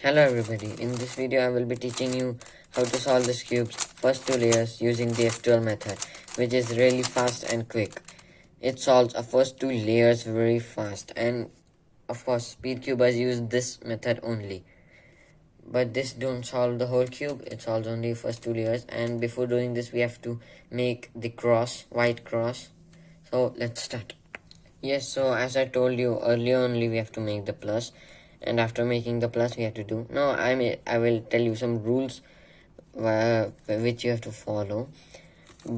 Hello everybody, in this video I will be teaching you how to solve this cube's first two layers using the F2L method, which is really fast and quick. It solves our first two layers very fast, and of course speed cubers use this method only. But this don't solve the whole cube, it solves only first two layers, and before doing this we have to make the cross, white cross. So let's start. Yes, so as I told you earlier only we have to make the plus, and after making the plus we have to do, no, I will tell you some rules which you have to follow.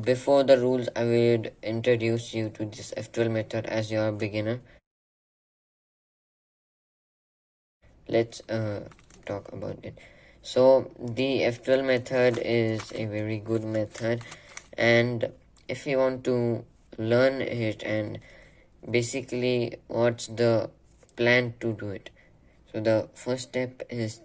Before the rules I will introduce you to this F2L method as you are a beginner. Let's talk about it. So the F2L method is a very good method, and if you want to learn it, and basically what's the plan to do it. So the first step is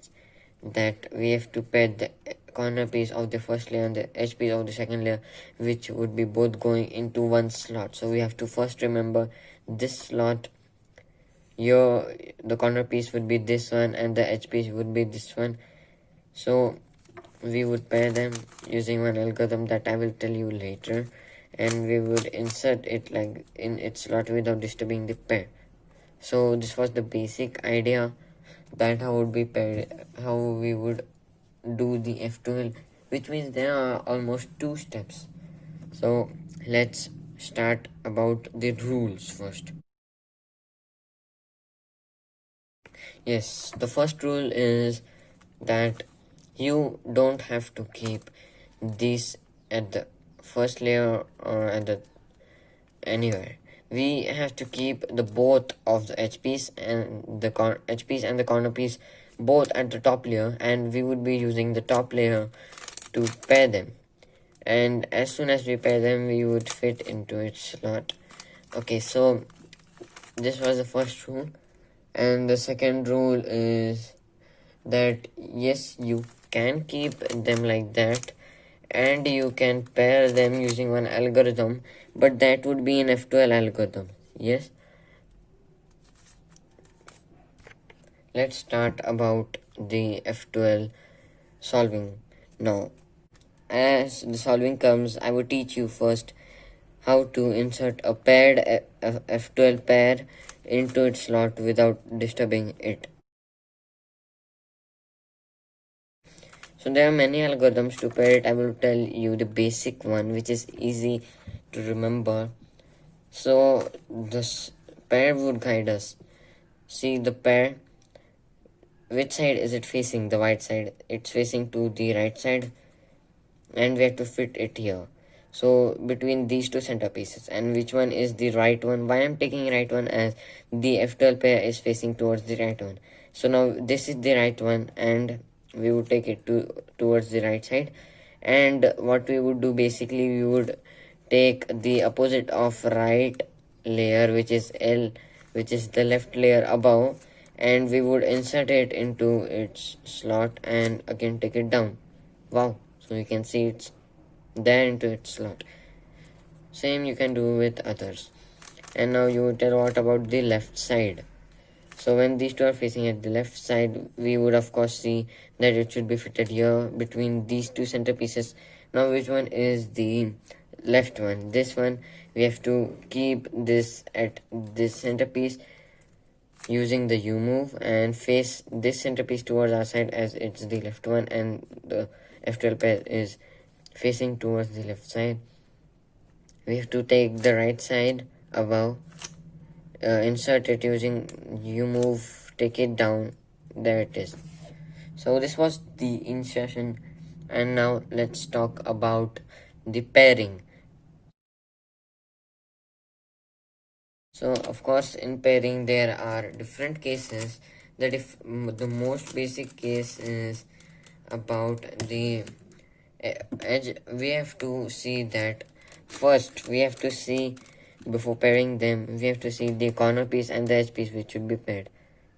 that we have to pair the corner piece of the first layer and the edge piece of the second layer, which would be both going into one slot. So we have to first remember this slot, the corner piece would be this one and the edge piece would be this one. So we would pair them using one algorithm that I will tell you later, and we would insert it like in its slot without disturbing the pair. So this was the basic idea that how we would do the F2L, which means there are almost two steps. So let's start about the rules first. Yes, the first rule is that you don't have to keep this at the first layer or at the anywhere. We have to keep the both of the edge piece and the edge piece and the corner piece both at the top layer, and we would be using the top layer to pair them, and as soon as we pair them we would fit into its slot. Okay, so this was the first rule, and the second rule is that yes, you can keep them like that and you can pair them using one algorithm, but that would be an F2L algorithm. Yes, let's start about the F2L solving now. As the solving comes, I will teach you first how to insert a paired F2L pair into its slot without disturbing it. So there are many algorithms to pair it. I will tell you the basic one, which is easy to remember. So this pair would guide us. See the pair, which side is it facing? The right side. It's facing to the right side, and we have to fit it here. So between these two centerpieces, and which one is the right one? Why I'm taking right one, as the F2L pair is facing towards the right one. So now this is the right one, and we would take it towards the right side. And what we would do, basically we would take the opposite of right layer, which is L, which is the left layer above, and we would insert it into its slot and again take it down. Wow, so you can see it's there into its slot. Same you can do with others. And now you tell what about the left side. So when these two are facing at the left side, we would of course see that it should be fitted here between these two centerpieces. Now which one is the left one? This one. We have to keep this at this centerpiece using the U move and face this centerpiece towards our side as it's the left one, and the F2L pair is facing towards the left side. We have to take the right side above, insert it using U move, take it down. There it is. So this was the insertion, and now let's talk about the pairing. So of course in pairing there are different cases. The most basic case is about the edge. We have to see that first we have to see, before pairing them, we have to see the corner piece and the edge piece which should be paired.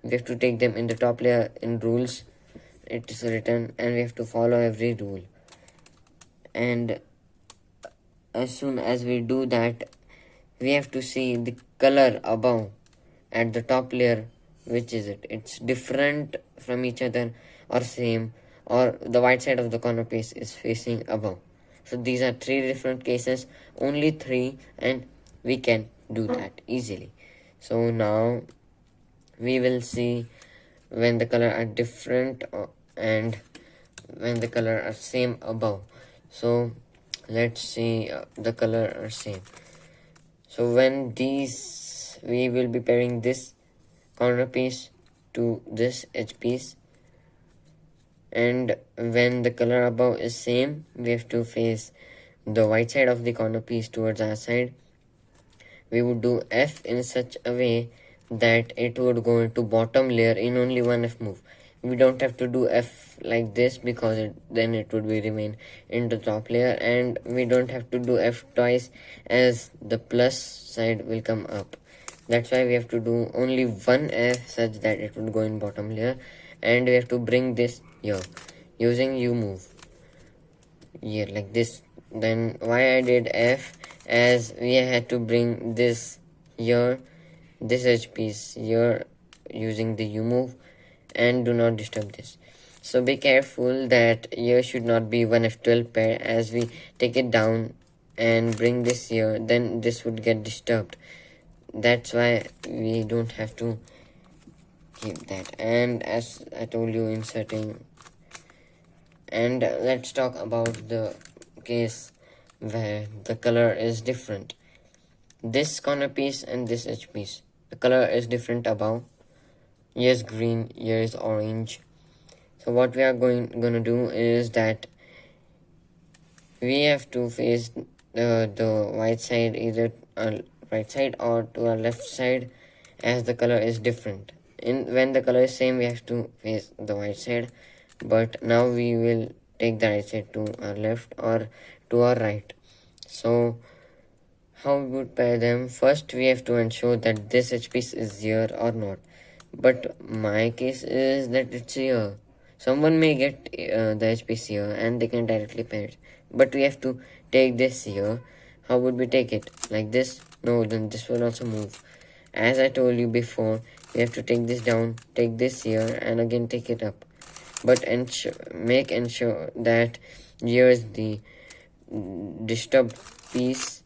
We have to take them in the top layer. In rules it is written, and we have to follow every rule. And as soon as we do that, we have to see the color above at the top layer which is it? It's different from each other or same, or the right side of the corner piece is facing above. So these are three different cases, only three, and we can do that easily. So now we will see when the color are different and when the color are same above. So let's see the color are same. So when these, we will be pairing this corner piece to this edge piece, and when the color above is same, we have to face the right side of the corner piece towards our side. We would do F in such a way that it would go into bottom layer in only one F move. We don't have to do F like this because then it would be remain in the top layer, and we don't have to do F twice as the plus side will come up. That's why we have to do only one F such that it would go in bottom layer, and we have to bring this here using U move here like this. Then why I did F, as we had to bring this here, this edge piece here using the U move, and do not disturb this. So be careful that here should not be one F2L pair. As we take it down and bring this here, then this would get disturbed. That's why we don't have to keep that. And as I told you, inserting. And let's talk about the case where the color is different. This corner piece and this edge piece, the color is different above. Here is green, here is orange. So what we are gonna do is that we have to face the right side, either right side or to our left side, as the color is different. When the color is same, we have to face the right side, but now we will take the right side to our left or to our right. So how we would pair them? First we have to ensure that this edge piece is here or not, but my case is that it's here. Someone may get the edge piece here and they can directly pair it, but we have to take this here. How would we take it? Like this? No, then this will also move. As I told you before, we have to take this down, take this here, and again take it up. But ensure that here is the disturbed piece.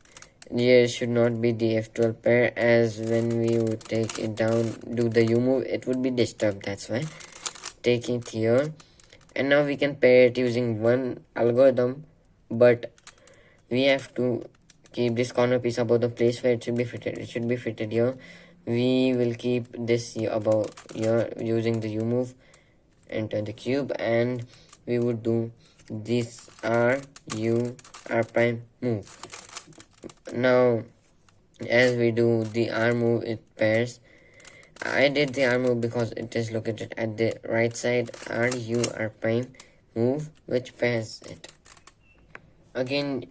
Here should not be the F2L pair, as when we would take it down, do the U move, it would be disturbed. That's why take it here. And now we can pair it using one algorithm, but we have to keep this corner piece above the place where it should be fitted. It should be fitted here. We will keep this here above here using the U move, enter the cube, and we would do this R U R prime move. Now as we do the R move, it pairs. I did the R move because it is located at the right side. R U R prime move, which pairs it. Again,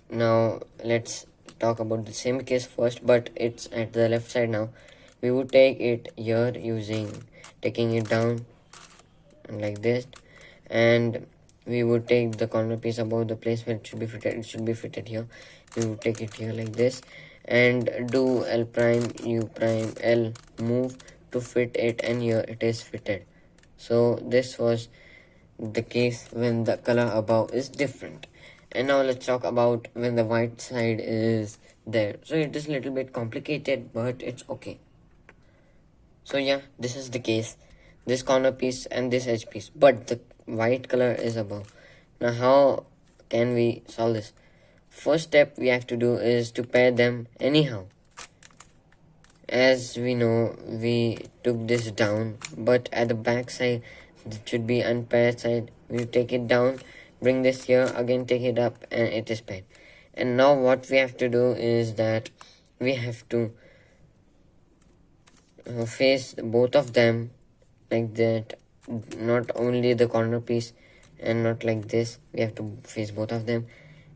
now let's talk about the same case first, but it's at the left side now. We would take it here using taking it down like this, and we would take the corner piece above the place where it should be fitted. It should be fitted here. We would take it here like this and do L prime U prime L move to fit it, and here it is fitted. So this was the case when the color above is different. And now let's talk about when the white side is there. So it is a little bit complicated, but it's okay. So yeah, this is the case. This corner piece and this edge piece, but the white color is above. Now how can we solve this? First step we have to do is to pair them anyhow. As we know, we took this down, but at the back side it should be unpaired side. We take it down, bring this here, again take it up, and it is paired. And now what we have to do is that we have to face both of them like that, not only the corner piece, and not like this. We have to face both of them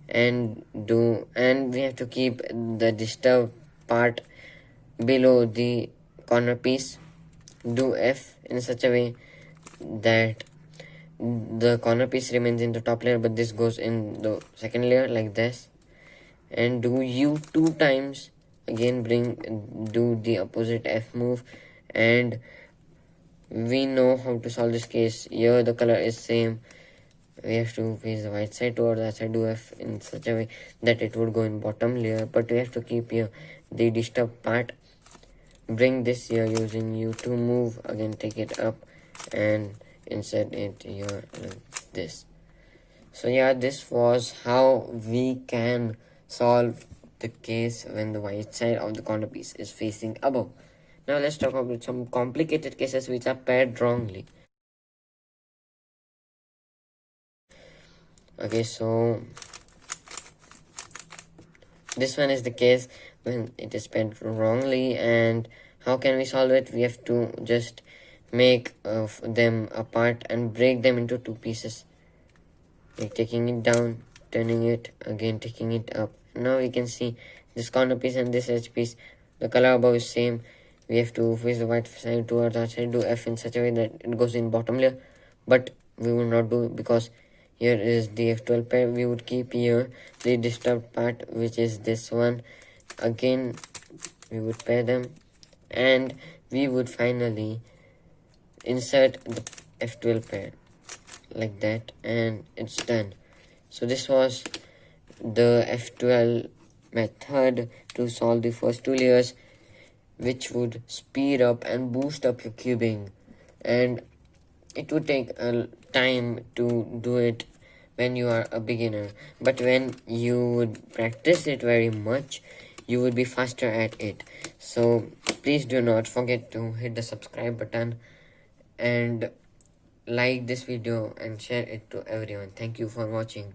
and we have to keep the disturbed part below the corner piece. Do F in such a way that the corner piece remains in the top layer, but this goes in the second layer like this, and do U 2 times. Again do the opposite F move and we know how to solve this case. Here the color is same. We have to face the white side towards the side, do F in such a way that it would go in bottom layer, but we have to keep here the disturbed part. Bring this here using U to move, again take it up and insert it here like this. So yeah, this was how we can solve the case when the white side of the corner piece is facing above. Now let's talk about some complicated cases which are paired wrongly. Okay, so this one is the case when it is paired wrongly, and how can we solve it? We have to just make them apart and break them into two pieces, like taking it down, turning it, again taking it up. Now we can see this corner piece and this edge piece, the color above is same. We have to face the white side towards outside, do F in such a way that it goes in bottom layer, but we will not do, because here is the F2L pair. We would keep here the disturbed part, which is this one. Again we would pair them, and we would finally insert the F2L pair like that, and it's done. So this was the F2L method to solve the first two layers, which would speed up and boost up your cubing, and it would take a time to do it when you are a beginner, but when you would practice it very much, you would be faster at it. So please do not forget to hit the subscribe button and like this video and share it to everyone. Thank you for watching.